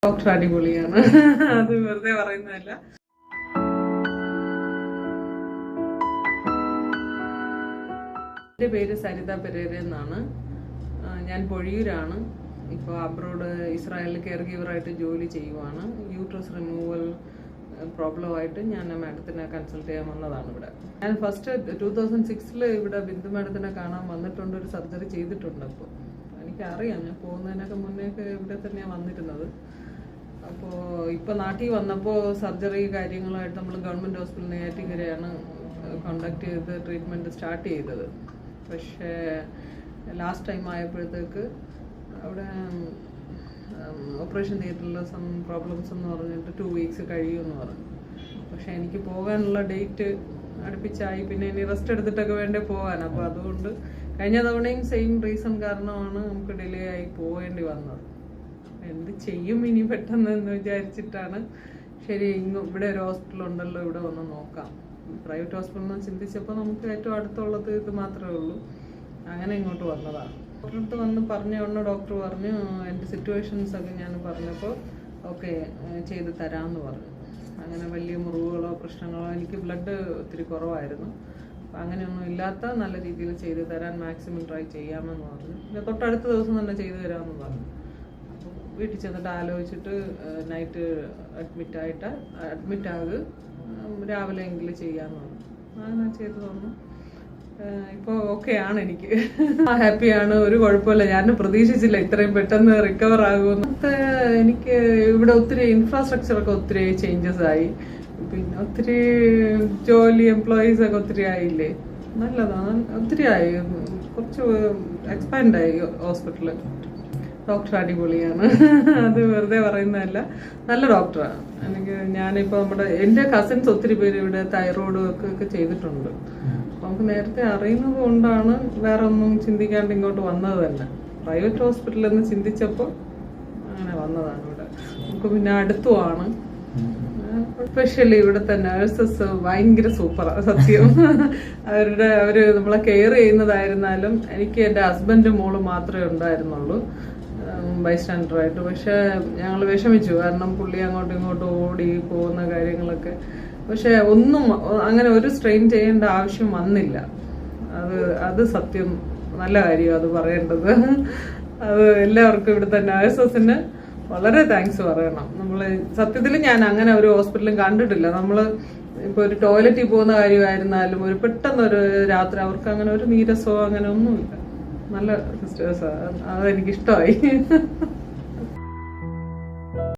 Doctor അടിപൊളിയാണ്. അത് വെറുതെ പറയുന്നതല്ല. എൻ്റെ പേര് സരിത പെരേര എന്നാണ്. ഞാൻ പൊഴിയൂരാണ്. ഇപ്പോൾ അബ്രോഡ് ഇസ്രായേലിൽ കെയർ ഗീവറായിട്ട് ജോലി ചെയ്യുവാണ്. യൂട്രസ് റിമൂവൽ പ്രോബ്ലമായിട്ട് ഞാൻ മാഡത്തിനെ കൺസൾട്ട് ചെയ്യാൻ വന്നതാണ് ഇവിടെ. ഞാൻ ഫസ്റ്റ് 2006 ഇവിടെ ബിന്ദു മാഡത്തിനെ കാണാൻ വന്നിട്ടുണ്ട്. ഒരു സർജറി ചെയ്തിട്ടുണ്ട്. അപ്പോൾ എനിക്കറിയാം, ഞാൻ പോകുന്നതിനൊക്കെ മുന്നേയൊക്കെ ഇവിടെ തന്നെയാണ് വന്നിരുന്നത്. അപ്പോൾ ഇപ്പോൾ നാട്ടിൽ വന്നപ്പോൾ സർജറി കാര്യങ്ങളായിട്ട് നമ്മൾ ഗവൺമെൻറ് ഹോസ്പിറ്റൽ നെയ്യാറ്റിൻകരയാണ് കോണ്ടാക്ട് ചെയ്ത് ട്രീറ്റ്മെൻറ്റ് സ്റ്റാർട്ട് ചെയ്തത്. പക്ഷേ ലാസ്റ്റ് ടൈം ആയപ്പോഴത്തേക്ക് അവിടെ ഓപ്പറേഷൻ തിയേറ്ററിൽ സം പ്രോബ്ലംസ് എന്ന് പറഞ്ഞിട്ട് 2 weeks കഴിയുമെന്ന് പറഞ്ഞു. പക്ഷേ എനിക്ക് പോകാനുള്ള ഡേറ്റ് അടുപ്പിച്ചായി. പിന്നെ ഇനി റെസ്റ്റ് എടുത്തിട്ടൊക്കെ വേണ്ടേ പോകാൻ. അപ്പോൾ അതുകൊണ്ട് കഴിഞ്ഞ തവണയും സെയിം റീസൺ കാരണമാണ് നമുക്ക് ഡിലേ ആയി പോകേണ്ടി വന്നത്. എന്ത് ചെയ്യും ഇനി പെട്ടെന്ന് എന്ന് വിചാരിച്ചിട്ടാണ് ശരി ഇവിടെ ഒരു ഹോസ്പിറ്റൽ ഉണ്ടല്ലോ, ഇവിടെ വന്ന് നോക്കാം. പ്രൈവറ്റ് ഹോസ്പിറ്റലിൽ നിന്ന് ചിന്തിച്ചപ്പോൾ നമുക്ക് ഏറ്റവും അടുത്തുള്ളത് ഇത് മാത്രമേ ഉള്ളൂ. അങ്ങനെ ഇങ്ങോട്ട് വന്നതാണ്. ഡോക്ടറെ അടുത്ത് വന്ന് പറഞ്ഞ ഉടനെ ഡോക്ടർ പറഞ്ഞു, എൻ്റെ സിറ്റുവേഷൻസ് ഒക്കെ ഞാൻ പറഞ്ഞപ്പോൾ ഓക്കെ ചെയ്ത് തരാമെന്ന് പറഞ്ഞു. അങ്ങനെ വലിയ മുറിവുകളോ പ്രശ്നങ്ങളോ, എനിക്ക് ബ്ലഡ് ഒത്തിരി കുറവായിരുന്നു. അപ്പം അങ്ങനെയൊന്നും ഇല്ലാത്ത നല്ല രീതിയിൽ ചെയ്ത് തരാൻ മാക്സിമം ട്രൈ ചെയ്യാമെന്ന് പറഞ്ഞു. പിന്നെ തൊട്ടടുത്ത ദിവസം തന്നെ ചെയ്തു തരാമെന്ന് പറഞ്ഞു. അപ്പോൾ വീട്ടിൽ ചെന്നിട്ട് ആലോചിച്ചിട്ട് നൈറ്റ് അഡ്മിറ്റാകെ രാവിലെ എങ്കിലും ചെയ്യാമെന്ന് പറഞ്ഞു. അങ്ങനെ ചെയ്തു തന്നു. ഇപ്പോൾ ഓക്കെയാണ്. എനിക്ക് ഹാപ്പിയാണ്. ഒരു കുഴപ്പമില്ല. ഞാൻ പ്രതീക്ഷിച്ചില്ല ഇത്രയും പെട്ടെന്ന് റിക്കവർ ആകുമെന്ന്. എനിക്ക് ഇവിടെ ഒത്തിരി ഇൻഫ്രാസ്ട്രക്ചറൊക്കെ ഒത്തിരി ചേഞ്ചസ് ആയി. പിന്നെ ഒത്തിരി ജോലി എംപ്ലോയീസ് ഒക്കെ ഒത്തിരി ആയില്ലേ, നല്ലതാണ്. ഒത്തിരി ആയി, കുറച്ച് എക്സ്പാൻഡ് ആയി ഹോസ്പിറ്റൽ. ഡോക്ടർ അടിപൊളിയാണ്. അത് വെറുതെ പറയുന്നതല്ല, നല്ല ഡോക്ടറാണ്. ഞാനിപ്പോൾ എൻ്റെ കസിൻസ് ഒത്തിരി പേര് ഇവിടെ തൈറോയ്ഡ് ഒക്കെ ചെയ്തിട്ടുണ്ട്. നമുക്ക് നേരത്തെ അറിയുന്നത് കൊണ്ടാണ് വേറെ ഒന്നും ചിന്തിക്കാണ്ട് ഇങ്ങോട്ട് വന്നത് തന്നെ. പ്രൈവറ്റ് ഹോസ്പിറ്റലിൽ നിന്ന് ചിന്തിച്ചപ്പോൾ അങ്ങനെ വന്നതാണ് ഇവിടെ. നമുക്ക് പിന്നെ അടുത്തുമാണ്. സ്പെഷ്യലി ഇവിടുത്തെ നഴ്സസ് ഭയങ്കര സൂപ്പറാണ് സത്യം. അവര് നമ്മളെ കെയർ ചെയ്യുന്നതായിരുന്നാലും, എനിക്ക് എൻ്റെ ഹസ്ബൻഡ് മോള് മാത്രമേ ഉണ്ടായിരുന്നുള്ളൂ ബൈസ്റ്റാൻഡറായിട്ട്. പക്ഷെ ഞങ്ങൾ വിഷമിച്ചു, കാരണം പുള്ളി അങ്ങോട്ടും ഇങ്ങോട്ടും ഓടി പോകുന്ന കാര്യങ്ങളൊക്കെ. പക്ഷെ ഒന്നും അങ്ങനെ ഒരു സ്ട്രെയിൻ ചെയ്യേണ്ട ആവശ്യം വന്നില്ല. അത് സത്യം നല്ല കാര്യം അത് പറയേണ്ടത്. അത് എല്ലാവർക്കും ഇവിടുത്തെ നഴ്സസിന് വളരെ താങ്ക്സ് പറയണം. സത്യത്തിൽ ഞാൻ അങ്ങനെ ഒരു ഹോസ്പിറ്റലും കണ്ടിട്ടില്ല. ഇപ്പോൾ ഒരു ടോയ്ലറ്റിൽ പോകുന്ന കാര്യമായിരുന്നാലും ഒരു പെട്ടെന്നൊരു രാത്രി അവർക്ക് അങ്ങനെ ഒരു നീരസോ അങ്ങനെ ഒന്നുമില്ല. നല്ല സിസ്റ്റേഴ്സാണ്. അതെനിക്കിഷ്ടമായി.